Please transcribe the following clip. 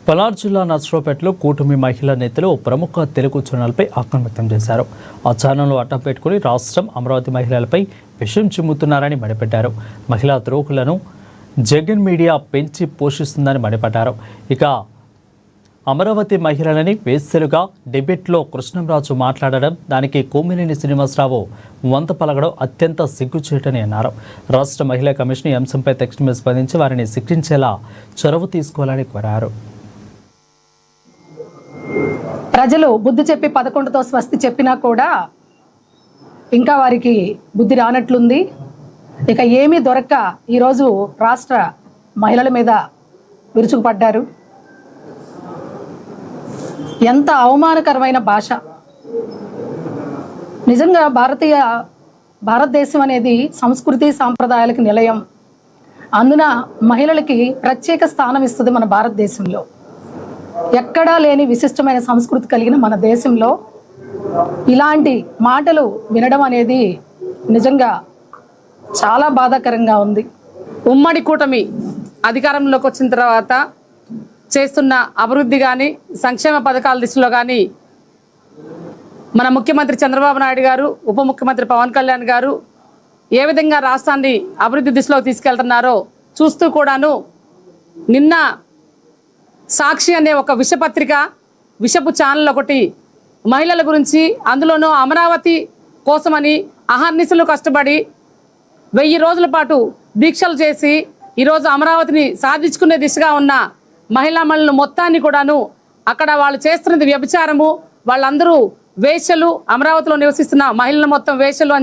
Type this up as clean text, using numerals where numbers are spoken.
పల్నాడు జిల్లా నర్సరావుపేటలో కూటమి మహిళా నేతలు ప్రముఖ తెలుగు ఛానల్పై ఆగ్రహం వ్యక్తం చేశారు. ఆ ఛానల్ను అడ్డం పెట్టుకుని రాష్ట్రం అమరావతి మహిళలపై విషం చిమ్ముతున్నారని మండిపడ్డారు. మహిళా ద్రోహులను జగన్ మీడియా పెంచి పోషిస్తుందని మండిపడ్డారు. ఇక అమరావతి మహిళలని వేశ్యలుగా డిబేట్లో కృష్ణంరాజు మాట్లాడడం, దానికి కోమినేని శ్రీనివాసరావు వంత పలకడం అత్యంత సిగ్గుచేటని అన్నారు. రాష్ట్ర మహిళా కమిషన్ ఈ అంశంపై తక్షణమే స్పందించి వారిని శిక్షించేలా చొరవ తీసుకోవాలని కోరారు. ప్రజలు బుద్ధి చెప్పి 11తో స్వస్తి చెప్పినా కూడా ఇంకా వారికి బుద్ధి రానట్లుంది. ఇక ఏమీ దొరక్క ఈరోజు రాష్ట్ర మహిళల మీద విరుచుకుపడ్డారు. ఎంత అవమానకరమైన భాష! నిజంగా భారతదేశం అనేది సంస్కృతి సాంప్రదాయాలకు నిలయం. అందున మహిళలకి ప్రత్యేక స్థానం ఇస్తుంది మన భారతదేశంలో. ఎక్కడా లేని విశిష్టమైన సంస్కృతి కలిగిన మన దేశంలో ఇలాంటి మాటలు వినడం అనేది నిజంగా చాలా బాధాకరంగా ఉంది. ఉమ్మడి కూటమి అధికారంలోకి వచ్చిన తర్వాత చేస్తున్న అభివృద్ధి కానీ సంక్షేమ పథకాల దిశలో కానీ మన ముఖ్యమంత్రి చంద్రబాబు నాయుడు గారు, ఉప ముఖ్యమంత్రి పవన్ కళ్యాణ్ గారు ఏ విధంగా రాష్ట్రాన్ని అభివృద్ధి దిశలో తీసుకెళ్తున్నారో చూస్తూ కూడాను నిన్న సాక్షి అనే ఒక విషపు ఛానల్ ఒకటి మహిళల గురించి, అందులోనూ అమరావతి కోసమని అహర్నిశలు కష్టపడి 1000 రోజుల పాటు దీక్షలు చేసి ఈరోజు అమరావతిని సాధించుకునే దిశగా ఉన్న మహిళలను మొత్తాన్ని కూడాను అక్కడ వాళ్ళు చేస్తున్నది వ్యభిచారము, వాళ్ళందరూ వేశ్యలు, అమరావతిలో నివసిస్తున్న మహిళలు మొత్తం వేశ్యలు అని